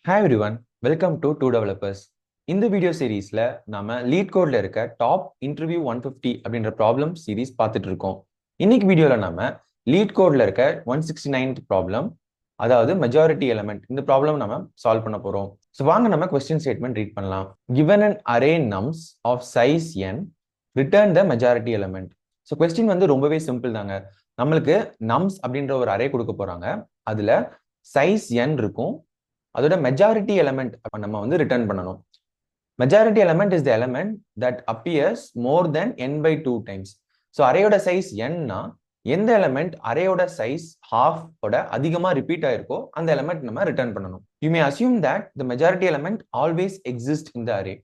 Hi everyone, welcome to Two Developers. இந்த video சீரீஸ்ல நாம லீட் கோட்ல இருக்க டாப் இன்டர்வியூ 150 அப்படின்ற ப்ராப்ளம் சீரீஸ் பார்த்துட்டு இருக்கோம். இன்னைக்கு வீடியோல நாம லீட் கோட்ல இருக்க 169th ப்ராப்ளம், அதாவது மெஜாரிட்டி எலிமெண்ட், இந்த ப்ராப்ளம் நம்ம சால்வ் பண்ண போறோம். ஸோ வாங்க நம்ம கொஸ்டின் ஸ்டேட்மெண்ட் ரீட் பண்ணலாம். Given an array nums of size n, return the majority element. So question வந்து ரொம்பவே சிம்பிள் தாங்க. நம்மளுக்கு nums அப்படின்ற ஒரு அரே கொடுக்க போறாங்க. அதுல சைஸ் n இருக்கும். அதோட மெஜாரிட்டி எலிமெண்ட் நம்ம வந்து ரிட்டர்ன் பண்ணணும். Majority element is the element that appears more than n by 2 times. So அரேயோட சைஸ் nனா எந்த எலிமெண்ட் அரேயோட சைஸ் ஹாஃப் ஓட அதிகமா ரிப்பீட் ஆயிருக்கோ அந்த எலிமெண்ட் நம்ம ரிட்டர்ன் பண்ணணும். You may assume that the majority element always exist in the array.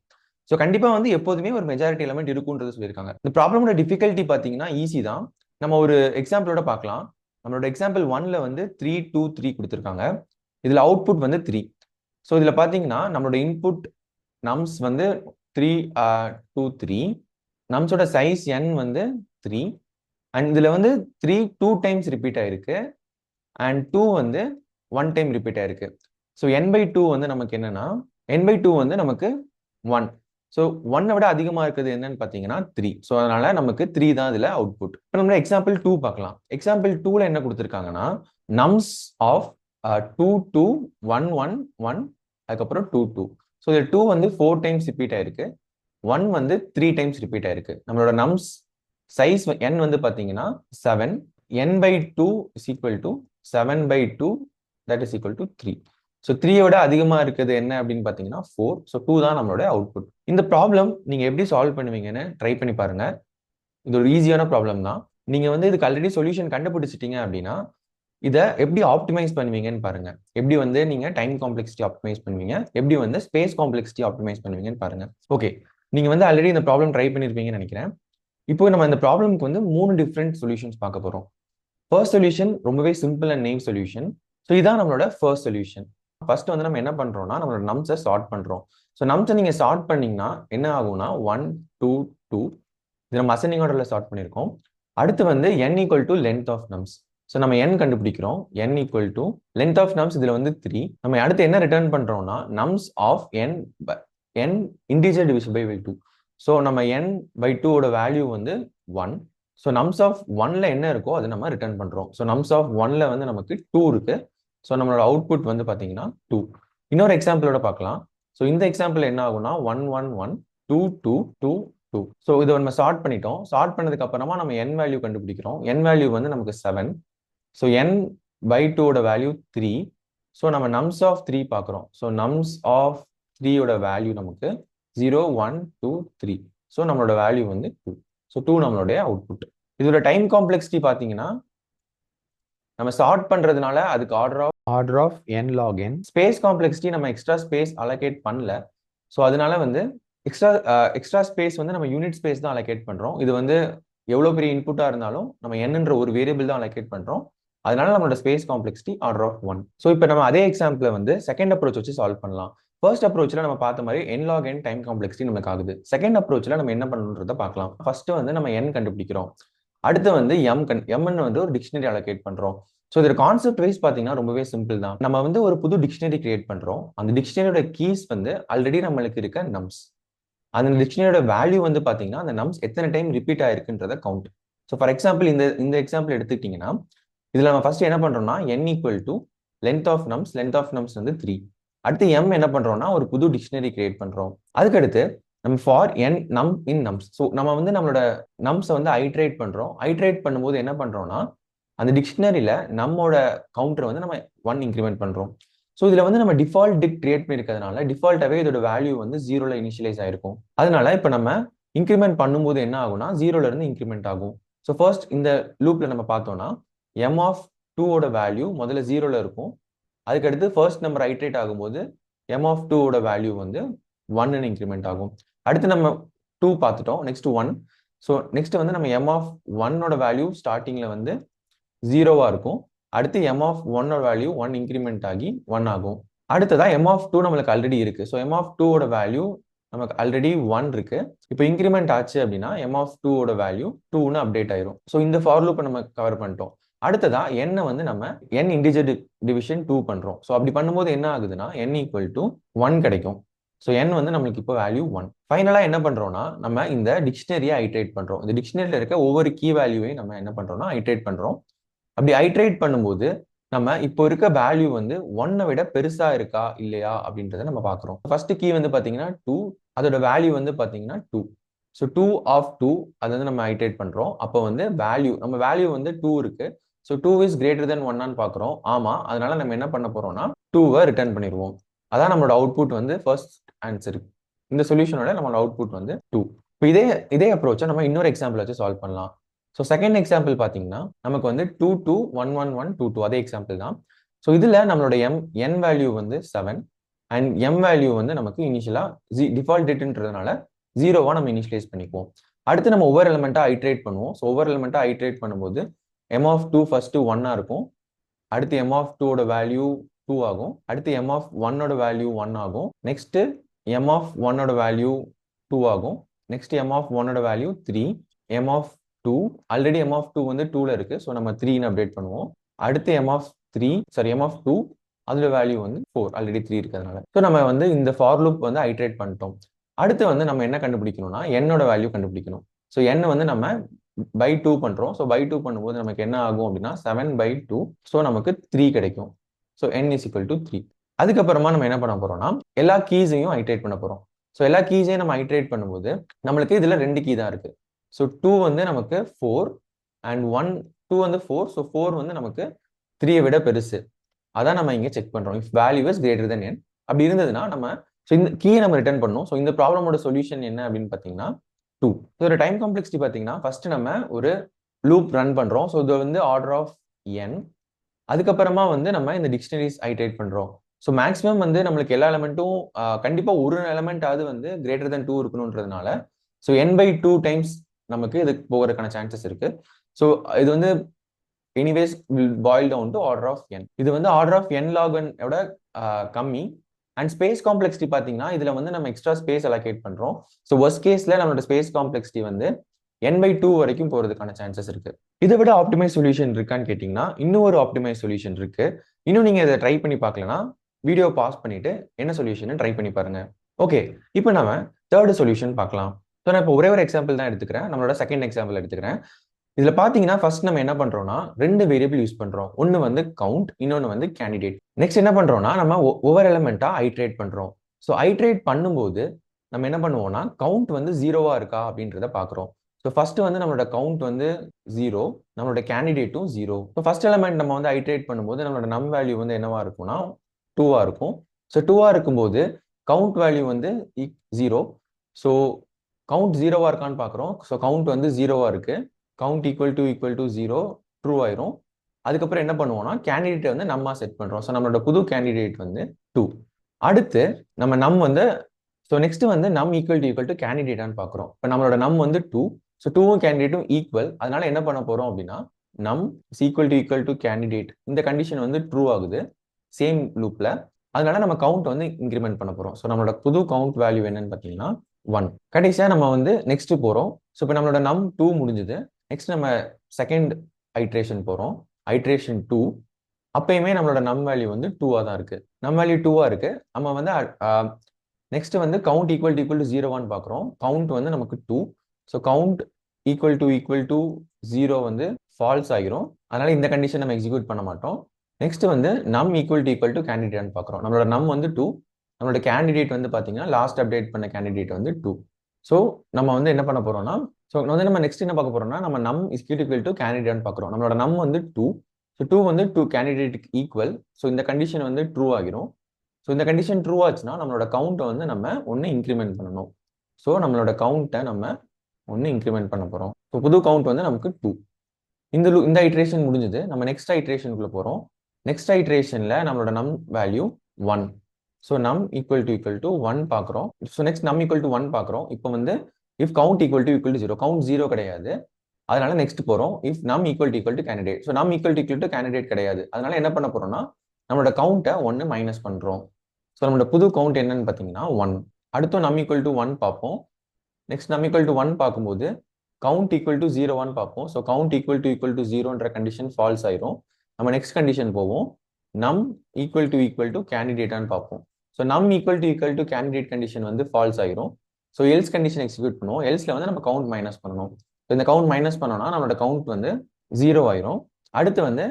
So கண்டிப்பா வந்து எப்போதுமே ஒரு மெஜாரிட்டி எலிமெண்ட் இருக்குன்றது சொல்லியிருக்காங்க. இந்த ப்ராப்ளமோட டிஃபிகல்ட்டி பார்த்தீங்கன்னா ஈஸி தான். நம்ம ஒரு எக்ஸாம்பிளோட பார்க்கலாம். நம்மளோட எக்ஸாம்பிள் 1ல வந்து 3 2 3 கொடுத்துருக்காங்க. இதுல அவுட்புட் வந்து 3. ஸோ இதுல பாத்தீங்கன்னா நம்மளோட இன்புட் நம்ஸ் வந்து 3 2 3, நம்ஸோட சைஸ் n வந்து 3, அண்ட் இதுல வந்து 3 2 டைம்ஸ் ரிப்பீட் ஆயிருக்கு அண்ட் 2 வந்து 1 டைம் ரிப்பீட் ஆயிருக்கு. ஸோ n by 2 வந்து நமக்கு என்னன்னா n by 2 வந்து நமக்கு 1. ஸோ 1 விட அதிகமா இருக்குது என்னன்னு பாத்தீங்கன்னா 3. ஸோ அதனால நமக்கு 3 தான் இதுல அவுட்புட். இப்போ நம்ம எக்ஸாம்பிள் 2 பார்க்கலாம். எக்ஸாம்பிள் 2ல என்ன கொடுத்துருக்காங்கன்னா நம்ஸ் ஆஃப் 2 2 1 1 1, அதுக்கப்புறம் 2 2. ஸோ இது 2 வந்து 4 டைம்ஸ் ரிப்பீட் ஆயிருக்கு, 1 வந்து 3 டைம்ஸ் ரிப்பீட் ஆயிருக்கு. நம்மளோட நம்ஸ் சைஸ் n வந்து பாத்தீங்கன்னா 7. n by 2 is equal to 7 by 2, that is equal to 3. So 3யோட அதிகமா இருக்குது என்ன அப்படின்னு பாத்தீங்கன்னா 4. ஸோ 2 தான் நம்மளோட அவுட்புட். இந்த ப்ராப்ளம் நீங்க எப்படி சால்வ் பண்ணுவீங்கன்னு ட்ரை பண்ணி பாருங்க. இது ஒரு ஈஸியான ப்ராப்ளம் தான். நீங்க வந்து இதுக்கு ஆல்ரெடி சொல்யூஷன் கண்டுபிடிச்சிட்டீங்க அப்படின்னா இதை எப்படி ஆப்டிமைஸ் பண்ணுவீங்கன்னு பாருங்க. எப்படி வந்து நீங்க டைம் காம்ப்ளெக்சிட்டி ஆப்டிமைஸ் பண்ணுவீங்க, எப்படி வந்து ஸ்பேஸ் காம்ப்ளெக்சிட்டி ஆப்டிமைஸ் பண்ணுவீங்கன்னு பாருங்க. ஓகே, நீங்க வந்து ஆல்ரெடி இந்த ப்ராப்ளம் ட்ரை பண்ணிருப்பீங்கன்னு நினைக்கிறேன். இப்போ நம்ம இந்த ப்ராப்ளம்க்கு வந்து 3 டிஃப்ரெண்ட் சொல்யூஷன்ஸ் பார்க்க போறோம். ஃபர்ஸ்ட் சொல்யூஷன் ரொம்பவே simple and name solution. So இதான் நம்மளோட ஃபர்ஸ்ட் சொல்யூஷன். ஃபர்ஸ்ட் வந்து நம்ம என்ன பண்றோம்னா நம்மளோட நம்ஸை சார்ட் பண்றோம். ஸோ நம்ஸை நீங்க சார்ட் பண்ணீங்கன்னா என்ன ஆகும்னா 1 2 2, இது நம்ம அசெண்டிங் ஆர்டர்ல சார்ட் பண்ணியிருக்கோம். அடுத்து வந்து n equal to length of nums. So நம்ம n கண்டுபிடிக்கிறோம். n equal to length of nums, இதுல வந்து 3. நம்ம அடுத்து என்ன ரிட்டர்ன் பண்றோம்னா nums of n integer division by 2. So நம்ம n by 2 ஓட வேல்யூ வந்து 1. ஸோ நம்ஸ் ஆஃப் 1ல என்ன இருக்கோ அதை நம்ம ரிட்டர்ன் பண்றோம். ஸோ நம்ஸ் ஆஃப் 1ல வந்து நமக்கு 2 இருக்கு. ஸோ நம்மளோட அவுட்புட் வந்து பாத்தீங்கன்னா 2. இன்னொரு எக்ஸாம்பிளோட பார்க்கலாம். ஸோ இந்த எக்ஸாம்பிள் என்ன ஆகும்னா 1 1 1 2 2 2 2. ஸோ இதை நம்ம சார்ட் பண்ணிட்டோம். சார்ட் பண்ணதுக்கு அப்புறமா நம்ம n வேல்யூ கண்டுபிடிக்கிறோம். n வேல்யூ வந்து நமக்கு 7. ஸோ n by 2 ஓட வேல்யூ 3. ஸோ நம்ம நம்ஸ் ஆஃப் 3 பார்க்குறோம். ஸோ நம்ஸ் ஆஃப் 3 ஓட வேல்யூ நமக்கு 0 1 2 3. ஸோ நம்மளோட வேல்யூ வந்து 2. ஸோ 2 நம்மளுடைய அவுட்புட். இதோட டைம் காம்ப்ளெக்சிட்டி பார்த்தீங்கன்னா நம்ம சார்ட் பண்றதுனால அதுக்கு order of n log n. Space complexity நம்ம எக்ஸ்ட்ரா ஸ்பேஸ் அலோகேட் பண்ணல. ஸோ அதனால வந்து எக்ஸ்ட்ரா ஸ்பேஸ் வந்து நம்ம யூனிட் ஸ்பேஸ் தான் அலோகேட் பண்றோம். இது வந்து எவ்வளவு பெரிய இன்புட்டா இருந்தாலும் நம்ம என்னன்ற ஒரு வேரியபிள் தான் அலோகேட் பண்றோம். அதனால நம்மளோட space complexity order of 1. So இப்போ நம்ம அதே எக்ஸாம்பிள் வந்து செகண்ட் அப்ரோச் வச்சு சால்வ் பண்ணலாம். ஃபர்ஸ்ட் அப்ரோச்ல நம்ம பார்த்த மாதிரி n log n time complexity நமக்கு ஆகுது. செகண்ட் அப்ரோச்ல நம்ம என்ன பண்ணணுன்றத பார்க்கலாம். ஃபர்ஸ்ட் வந்து நம்ம n கண்டுபிடிக்கிறோம். அடுத்து வந்து mன்னு வந்து ஒரு டிக்ஷனரி அலோகேட் பண்றோம். ஸோ இதோட கான்செப்ட் வைஸ் பார்த்தீங்கன்னா ரொம்பவே சிம்பிள் தான். நம்ம வந்து ஒரு புது டிக்ஷனரி கிரியேட் பண்றோம். அந்த டிக்ஷனரியோட கீஸ் வந்து ஆல்ரெடி நம்மளுக்கு இருக்க நம்ஸ். அந்த டிக்ஷனரியோட வேல்யூ வந்து பாத்தீங்கன்னா அந்த நம்ஸ் எத்தனை டைம் ரிப்பீட் ஆயிருக்குன்றத கவுண்ட். ஸோ ஃபார் எக்ஸாம்பிள் இந்த எக்ஸாம்பிள் எடுத்துக்கிட்டீங்கன்னா இதுல நம்ம ஃபர்ஸ்ட் என்ன பண்றோம்னா n equal to length of nums வந்து 3. அடுத்து m என்ன பண்றோம்னா ஒரு புது டிக்ஷனரி கிரியேட் பண்றோம். அதுக்கடுத்து நம்ம ஃபார் n நம் இன் நம்ஸ். ஸோ நம்ம வந்து நம்மளோட நம்ஸை வந்து ஐட்ரேட் பண்றோம். ஐட்ரேட் பண்ணும்போது என்ன பண்றோம்னா அந்த டிக்ஷனரியில நம்மோட கவுண்டரை வந்து நம்ம 1 இன்க்ரிமெண்ட் பண்றோம். ஸோ இதுல வந்து நம்ம டிஃபால்ட் டிக் கிரியேட் பண்ணிருக்கிறதுனால டிஃபால்ட்டாவே இதோட வேல்யூ வந்து 0ல இனிஷியலைஸ் ஆயிருக்கும். அதனால இப்போ நம்ம இன்க்ரிமெண்ட் பண்ணும்போது என்ன ஆகும்னா 0ல இருந்து இன்க்ரிமெண்ட் ஆகும். ஸோ ஃபர்ஸ்ட் இந்த லூப்ல நம்ம பார்த்தோம்னா m ஆஃப் 2 ஓட வேல்யூ முதல்ல 0ல இருக்கும். அதுக்கடுத்து ஃபர்ஸ்ட் நம்பர் ஐட்ரேட் ஆகும்போது m ஆஃப் 2 ஓட வேல்யூ வந்து 1ன்னு இன்க்ரிமெண்ட் ஆகும். அடுத்து நம்ம 2 பார்த்துட்டோம், நெக்ஸ்ட் 1. ஸோ நெக்ஸ்ட் வந்து நம்ம m ஆஃப் 1ஓட வேல்யூ ஸ்டார்டிங்ல வந்து 0வா இருக்கும். அடுத்து m ஆஃப் 1 வேல்யூ 1 இன்க்ரிமெண்ட் ஆகி 1 ஆகும். அடுத்ததா m ஆஃப் 2 நம்மளுக்கு ஆல்ரெடி இருக்கு. ஸோ m ஆஃப் 2 ஓட வேல்யூ நமக்கு ஆல்ரெடி 1 இருக்கு. இப்போ இன்க்ரிமெண்ட் ஆச்சு அப்படின்னா m ஆஃப் 2 ஓட வேல்யூ 2ன்னு அப்டேட் ஆயிரும். ஸோ இந்த ஃபார் லூப்பை நம்ம கவர் பண்ணிட்டோம். அடுத்ததா n வந்து நம்ம n இன்டிஜர் டிவிஷன் 2 பண்றோம். ஸோ அப்படி பண்ணும்போது என்ன ஆகுதுன்னா n ஈக்குவல் டு 1 கிடைக்கும். ஸோ n வந்து நம்மளுக்கு இப்போ வேல்யூ 1. ஃபைனலா என்ன பண்றோம்னா நம்ம இந்த டிக்ஷனரியை ஐட்ரேட் பண்றோம். இந்த டிக்ஷனரியில் இருக்க ஒவ்வொரு கீ வேல்யூவையும் நம்ம என்ன பண்றோம்னா ஐட்ரேட் பண்றோம். அப்படி ஐட்ரேட் பண்ணும்போது நம்ம இப்போ இருக்க வேல்யூ வந்து 1 விட பெருசா இருக்கா இல்லையா அப்படின்றத நம்ம பார்க்குறோம். ஃபர்ஸ்ட் கீ வந்து பார்த்தீங்கன்னா 2, அதோட வேல்யூ வந்து பார்த்தீங்கன்னா 2. ஸோ 2 ஆஃப் 2 அது வந்து நம்ம ஐட்ரேட் பண்றோம். அப்போ வந்து வேல்யூ நம்ம வேல்யூ வந்து 2 இருக்கு. ஸோ 2 இஸ் கிரேட்டர் தென் 1 பார்க்குறோம். ஆமா, அதனால நம்ம என்ன பண்ண போறோம்னா 2வை ரிட்டர்ன் பண்ணிடுவோம். அதான் நம்மளோட அவுட்புட் வந்து ஃபர்ஸ்ட் ஆன்சர். இந்த சொல்யூஷனோட நம்மளோட அவுட்புட் வந்து 2. இப்போ இதே அப்ரோச்சை நம்ம இன்னொரு எக்ஸாம்பிள் வச்சு சால்வ் பண்ணலாம். ஸோ செகண்ட் எக்ஸாம்பிள் பார்த்தீங்கன்னா நமக்கு வந்து 2 2 1 1 1 2 2 அதே எக்ஸாம்பிள் தான். ஸோ இதில் நம்மளோட n வேல்யூ வந்து 7 அண்ட் m வேல்யூ வந்து நமக்கு இனிஷியலாக டிஃபால்ட் டேட்ன்றதுனால 0வா நம்ம இனிஷியலைஸ் பண்ணிக்குவோம். அடுத்து நம்ம ஒவ்வொரு எலிமெண்ட்டாக ஐட்ரேட் பண்ணுவோம். ஸோ ஒவ்வொரு எலிமெண்ட்டாக ஐட்ரேட் பண்ணும்போது m ஆஃப் 2 ஃபர்ஸ்ட் 1 இருக்கும். அடுத்து m ஆஃப் 2ஓட வேல்யூ 2 ஆகும். அடுத்து m ஆஃப் 1ஓட வேல்யூ 1 ஆகும். நெக்ஸ்ட் m ஆஃப் 1ஓட வேல்யூ 2 ஆகும். நெக்ஸ்ட் m ஆஃப் 1ஓட value 3, m of 2 already m of 2 வந்து 2ல இருக்கு. ஸோ நம்ம 3ன்னு அப்டேட் பண்ணுவோம். அடுத்து m ஆஃப் 2 அதோட வேல்யூ வந்து 4 ஆல்ரெடி 3 இருக்கிறதுனால. ஸோ நம்ம வந்து இந்த ஃபார் லூப் வந்து ஐட்ரேட் பண்ணிட்டோம். அடுத்து வந்து நம்ம என்ன கண்டுபிடிக்கணும்னா என்னோட வேல்யூ கண்டுபிடிக்கணும். ஸோ n வந்து நம்ம பை 2 பண்றோம். ஸோ பை 2 பண்ணும்போது நமக்கு என்ன ஆகும் அப்படின்னா 7/2. ஸோ நமக்கு 3 கிடைக்கும். So n is equal to 3. அதுக்கப்புறமா நம்ம என்ன பண்ண போறோம்னா எல்லா கீஸையும் ஐட்ரேட் பண்ண போறோம். ஸோ எல்லா கீஸையும் நம்ம ஐட்ரேட் பண்ணும்போது நம்மளுக்கு இதுல 2 கீ தான் இருக்கு. ஸோ 2 வந்து நமக்கு 4 அண்ட் 2 வந்து 4. ஸோ 4 வந்து நமக்கு 3யை விட பெருசு. அதான் நம்ம இங்கே செக் பண்றோம். If value is greater than n. அப்படி இருந்ததுன்னா நம்ம ஸோ இந்த கீயை நம்ம ரிட்டர்ன் பண்ணணும். ஸோ இந்த ப்ராப்ளமோட சொல்யூஷன் என்ன அப்படின்னு பார்த்தீங்கன்னா 2. இதோட டைம் காம்ப்ளெக்சிட்டி பார்த்தீங்கன்னா ஃபர்ஸ்ட் நம்ம ஒரு லூப் ரன் பண்றோம். ஸோ இது வந்து ஆர்டர் ஆஃப் n. அதுக்கப்புறமா வந்து நம்ம இந்த டிக்ஷனரிஸ் ஐட்ரேட் பண்றோம். ஸோ மேக்ஸிமம் வந்து நம்மளுக்கு எல்லா எலமெண்ட்டும் கண்டிப்பா ஒரு எலமெண்ட்டாவது வந்து கிரேட்டர் தென் 2 இருக்கணுன்றதுனால ஸோ n/2 டைம்ஸ் நமக்கு இது போகிறதுக்கான சான்சஸ் இருக்கு. ஸோ இது வந்து anyways will boil down to order of n. இது வந்து order of n log n ஓட கம்மி. அண்ட் ஸ்பேஸ் காம்ப்ளெக்சிட்டி பார்த்தீங்கன்னா இதுல வந்து நம்ம எக்ஸ்ட்ரா ஸ்பேஸ் அலோகேட் பண்றோம். ஸோ ஒர்ஸ்ட் கேஸ்ல நம்மளோட ஸ்பேஸ் காம்ப்ளெக்சிட்டி வந்து n/2 வரைக்கும் போறதுக்கான சான்சஸ் இருக்கு. இதை விட ஆப்டிமைஸ் சொல்யூஷன் இருக்கான்னு கேட்டீங்கன்னா இன்னும் ஒரு ஆப்டிமைஸ் சொல்யூஷன் இருக்கு. இன்னும் நீங்க இதை ட்ரை பண்ணி பார்க்கலன்னா வீடியோ பாஸ் பண்ணிட்டு என்ன சொல்யூஷன் ட்ரை பண்ணி பாருங்க. ஓகே, இப்போ நம்ம தேர்ட் சொல்யூஷன் பார்க்கலாம். ஸோ நான் இப்போ ஒரே ஒரு எக்ஸாம்பிள் தான் எடுத்துக்கிறேன். நம்மளோட செகண்ட் எக்ஸாம்பிள் எடுத்துக்கிறேன். இதுல பாத்தீங்கன்னா ஃபர்ஸ்ட் நம்ம என்ன பண்றோம்னா 2 வேரியபிள் யூஸ் பண்றோம். ஒன்னு வந்து கவுண்ட், இன்னொன்னு வந்து கேண்டிடேட். நெக்ஸ்ட் என்ன பண்றோம்னா நம்ம ஒவ்வொரு எலிமெண்டா ஐட்ரேட் பண்றோம். ஸோ ஐட்ரேட் பண்ணும்போது நம்ம என்ன பண்ணுவோம்னா கவுண்ட் வந்து 0வா இருக்கா அப்படின்றத பாக்குறோம். ஸோ ஃபர்ஸ்ட் வந்து நம்மளோட கவுண்ட் வந்து 0, நம்மளோட கேண்டிடேட்டும் 0. ஸோ ஃபர்ஸ்ட் எலிமெண்ட் நம்ம வந்து ஐட்ரேட் பண்ணும்போது நம்மளோட நம் வேல்யூ வந்து என்னவா இருக்கும்னா 2வா இருக்கும். ஸோ 2வா இருக்கும்போது கவுண்ட் வேல்யூ வந்து 0. ஸோ கவுண்ட் 0வா இருக்கான்னு பாக்குறோம். ஸோ கவுண்ட் வந்து 0வா இருக்கு. கவுண்ட் ஈக்குவல் டு 0 ட்ரூ ஆயிரும். அதுக்கப்புறம் என்ன பண்ணுவோம்னா கேண்டிடேட் வந்து நம்மா செட் பண்றோம். ஸோ நம்மளோட புது கேண்டிடேட் வந்து 2. அடுத்து நம்ம நம் வந்து ஸோ நெக்ஸ்ட் வந்து நம் ஈக்குவல் டு கேண்டிடேட்டான்னு பார்க்குறோம். இப்போ நம்மளோட நம் வந்து 2. ஸோ 2வும் கேண்டிடேட்டும் ஈக்குவல். அதனால என்ன பண்ண போறோம் அப்படின்னா நம் ஈக்குவல் டு கேண்டிடேட் இந்த கண்டிஷன் வந்து ட்ரூ ஆகுது சேம் லூப்ல. அதனால நம்ம கவுண்ட் வந்து இன்க்ரிமெண்ட் பண்ண போறோம். ஸோ நம்மளோட புது கவுண்ட் வேல்யூ என்னன்னு பார்த்தீங்கன்னா 1. கடைசியா நம்ம வந்து நெக்ஸ்ட் போறோம். ஸோ இப்போ நம்மளோட நம் 2 முடிஞ்சுது. நெக்ஸ்ட் நம்ம செகண்ட் ஐட்ரேஷன் போறோம். ஐட்ரேஷன் 2. அப்பயுமே நம்மளோட நம் வேல்யூ வந்து 2வா தான் இருக்கு. நம் வேல்யூ 2வா இருக்கு. நம்ம வந்து நெக்ஸ்ட் வந்து கவுண்ட் ஈக்குவல் டு 0வான்னு பார்க்குறோம். கவுண்ட் வந்து நமக்கு 2. ஸோ கவுண்ட் ஈக்குவல் டு 0 வந்து ஃபால்ஸ் ஆகிரும். அதனால இந்த கண்டிஷன் நம்ம எக்ஸிக்யூட் பண்ண மாட்டோம். நெக்ஸ்ட் வந்து நம் ஈக்குவல் டு கேண்டிடேட்னு பார்க்குறோம். நம்மளோட நம் வந்து 2. நம்மளோட கேண்டிடேட் வந்து பார்த்தீங்கன்னா லாஸ்ட் அப்டேட் பண்ண கேண்டிடேட் வந்து 2. ஸோ நம்ம வந்து என்ன பண்ண போறோம்னா ஸோ வந்து நம்ம நெக்ஸ்ட் என்ன பார்க்க போறோம்னா நம்ம நம் ஈக்குவல் டு கேண்டிடேட்னு பார்க்குறோம். நம்மளோட நம் வந்து 2. ஸோ 2 வந்து 2 கேண்டிடேட்டுக்கு ஈக்குவல். ஸோ இந்த கண்டிஷன் வந்து ட்ரூ ஆகிரும். ஸோ இந்த கண்டிஷன் ட்ரூ ஆச்சுன்னா நம்மளோட கவுண்ட்டை வந்து நம்ம ஒன்று இன்க்ரிமெண்ட் பண்ணணும். ஸோ நம்மளோட கவுண்ட்டை நம்ம ஒன்று இன்க்ரிமெண்ட் பண்ண போகிறோம். ஸோ புது கவுண்ட் வந்து நமக்கு 2. இந்த ஐட்ரேஷன் முடிஞ்சது. நம்ம நெக்ஸ்ட் ஐட்ரேஷனுக்குள்ள போகிறோம். நெக்ஸ்ட் ஐட்ரேஷனில் நம்மளோட நம் வேல்யூ 1. ஸோ நம் ஈக்குவல் டு 1 பார்க்குறோம். ஸோ நெக்ஸ்ட் நம் ஈக்குவல் டு 1 பார்க்குறோம். இப்போ வந்து if count equal to 0, count 0 கிடையாது. அதனால நெக்ஸ்ட் போகிறோம். இஃப் நம் ஈக்குவல் டு கேண்டிடேட். ஸோ நம் ஈக்குவல் டு கேண்டிடேட் கிடையாது. அதனால என்ன பண்ண போறோம்னா நம்மளோட கவுண்ட்டை 1 மைனஸ் பண்ணுறோம். ஸோ நம்மளோட புது கவுண்ட் என்னன்னு பார்த்தீங்கன்னா 1. அடுத்து நம் ஈக்குவல் டு 1 பார்ப்போம். நெக்ஸ்ட் நம் ஈக்குவல் டு 1 பார்க்கும்போது கவுண்ட் ஈக்குவல் டு 0 பார்ப்போம். ஸோ கவுண்ட் ஈக்குவல் டு 0ன்ற கண்டிஷன் ஃபால்ஸ் ஆயிரும். நம்ம நெக்ஸ்ட் கண்டிஷன் போவோம். நம் ஈக்குவல் டு கேண்டிடேட்டான்னு பார்ப்போம். ஸோ நம் ஈக்குவல் டு கேண்டிடேட் கண்டிஷன் வந்து ஃபால்ஸ் ஆயிரும். ஸோ எல்ஸ் கண்டிஷன் எக்ஸிக்யூட் பண்ணுவோம். எல்ஸ்ல வந்து நம்ம கவுண்ட் மைனஸ் பண்ணணும். இந்த கவுண்ட் மைனஸ் பண்ணோம்னா நம்மளோட கவுண்ட் வந்து 0 ஆயிரும். அடுத்து வந்து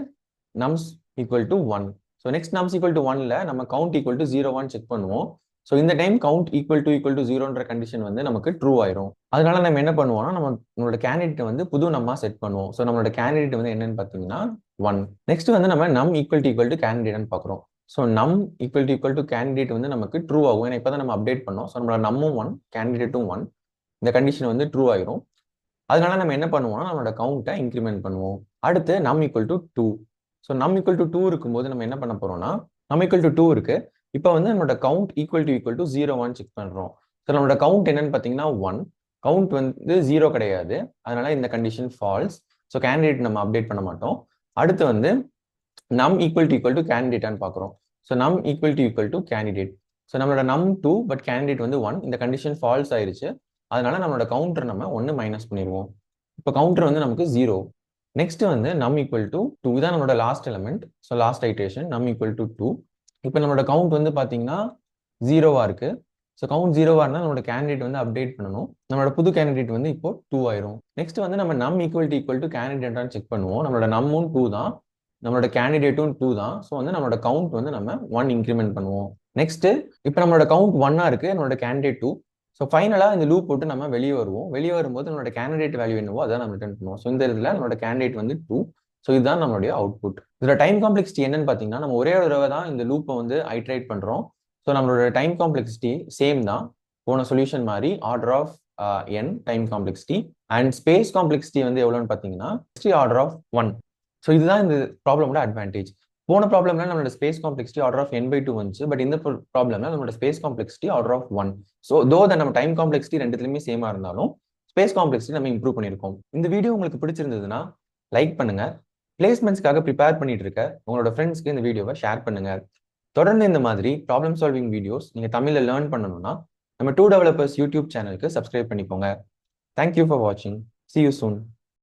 nums equal to 1. So next nums equal to 1ல நம்ம கவுண்ட் ஈக்குவல் டு 0 செக் பண்ணுவோம். ஸோ இந்த டைம் கவுண்ட் ஈக்குவல் டு 0ன்ற கண்டிஷன் வந்து நமக்கு ட்ரூ ஆயிரும். அதனால நம்ம என்ன பண்ணுவோம்னா நம்மளோட கேண்டிடேட் வந்து புது நம்மா செட் பண்ணுவோம். ஸோ நம்மளோட கேண்டிடேட் வந்து என்னன்னு பார்த்தீங்கன்னா 1. நெக்ஸ்ட் வந்து நம்ம நம் ஈக்குவல் டு கேண்டிடேட்னு பார்க்குறோம். ஸோ நம் ஈக்குவல் டு கேண்டிடேட் வந்து நமக்கு ட்ரூ ஆகும். ஏன்னா இப்போ தான் நம்ம அப்டேட் பண்ணோம். ஸோ நம்மளோட நம்மும் 1 கேண்டிடேட்டும் 1. இந்த கண்டிஷன் வந்து ட்ரூ ஆயிரும். அதனால நம்ம என்ன பண்ணுவோம்னா நம்மளோட கவுண்ட்டை இன்க்ரிமெண்ட் பண்ணுவோம். அடுத்து நம் ஈக்குவல் டு 2. ஸோ நம் ஈக்குவல் டு 2 இருக்கும்போது நம்ம என்ன பண்ண போறோம்னா நம் ஈக்குவல் டு 2 இருக்கு. இப்போ வந்து நம்மளோட கவுண்ட் ஈக்குவல் டு 0 செக் பண்றோம். ஸோ நம்மளோட கவுண்ட் என்னன்னு பார்த்தீங்கன்னா 1. கவுண்ட் வந்து 0 கிடையாது. அதனால இந்த கண்டிஷன் ஃபால்ஸ். ஸோ கேண்டிடேட் நம்ம அப்டேட் பண்ண மாட்டோம். அடுத்து வந்து நம் ஈக்குவல் டு கேண்டிடேட்டான்னு பார்க்குறோம். ஸோ நம் ஈக்குவல் டு கேண்டிடேட். ஸோ நம்மளோட நம் 2 பட் கேண்டிடேட் வந்து 1. இந்த கண்டிஷன் ஃபால்ஸ் ஆயிருச்சு. அதனால நம்மளோட கவுண்டர் நம்ம 1 மைனஸ் பண்ணிடுவோம். இப்போ கவுண்டர் வந்து நமக்கு 0. நெக்ஸ்ட் வந்து நம் ஈக்குவல் டு 2 இதான் நம்மளோட last element. So last iteration நம் ஈக்குவல் டு 2. இப்போ நம்மளோட கவுண்ட் வந்து பார்த்தீங்கன்னா 0வா இருக்கு. ஸோ கவுண்ட் 0வா இருந்தால் நம்மளோட கேண்டிடேட் வந்து அப்டேட் பண்ணணும். நம்மளோட புது கேண்டிடேட் வந்து இப்போ 2 ஆயிரும். நெக்ஸ்ட் வந்து நம்ம நம் ஈக்குவல் டு கேண்டிடேட்டான்னு செக் பண்ணுவோம். நம்மளோட நம்மும் 2 தான், நம்மளோட கேண்டிடேட்டும் 2 தான். ஸோ வந்து நம்மளோட கவுண்ட் வந்து நம்ம 1 இன்க்ரிமெண்ட் பண்ணுவோம். நெக்ஸ்ட் இப்போ நம்மளோட கவுண்ட் 1ஆ இருக்கு, நம்மளோட கேண்டிடேட் 2. ஸோ ஃபைனலாக இந்த லூப் போட்டு நம்ம வெளியே வருவோம். வெளியே வரும்போது நம்மளோட கேண்டிடேட் வேல்யூ என்னவோ அதான் நம்ம ரிட்டர்ன் பண்ணுவோம். ஸோ இந்த இதில் நம்மளோட கேண்டிடேட் வந்து 2. ஸோ இதுதான் நம்மளுடைய அவுட்புட். இதோட டைம் காம்ப்ளெக்சிட்டி என்னன்னு பார்த்தீங்கன்னா நம்ம ஒரே ஒரு தடவை தான் இந்த லூப்பை வந்து ஐட்ரேட் பண்ணுறோம். ஸோ நம்மளோட டைம் காம்ப்ளெக்சிட்டி சேம் தான், போன சொல்யூஷன் மாதிரி order of n time complexity. And space complexity வந்து எவ்வளோன்னு பார்த்தீங்கன்னா ஆர்டர் ஆஃப் 1. ஸோ இதுதான் இந்த ப்ராப்ளமோட அட்வான்டேஜ். போன ப்ராப்ளம்ல நம்மளோட space complexity order of n/2 வந்துச்சு. பட் இந்த ப்ராப்ளம்ல நம்மளோட space complexity order of 1. So நம்ம டைம் காம்ப்ளெக்சிட்டி ரெண்டுத்துலையுமே சேமா இருந்தாலும் ஸ்பேஸ் காம்ப்ளெக்சிட்டி நம்ம இம்ப்ரூவ் பண்ணியிருக்கோம். இந்த வீடியோ உங்களுக்கு பிடிச்சிருந்ததுன்னா லைக் பண்ணுங்க. பிளேஸ்மெண்ட்ஸ்க்காக ப்ரிப்பேர் பண்ணிட்டு இருக்க உங்களோட ஃப்ரெண்ட்ஸ்க்கு இந்த வீடியோவை ஷேர் பண்ணுங்க. தொடர்ந்து இந்த மாதிரி ப்ராப்ளம் சால்விங் வீடியோஸ் நீங்க தமிழ்ல லேர்ன் பண்ணணும்னா நம்ம 2 டெவலப்பர்ஸ் யூடியூப் சேனலுக்கு சப்ஸ்கிரைப் பண்ணிக்கோங்க. தேங்க்யூ ஃபார் வாட்சிங். See you soon.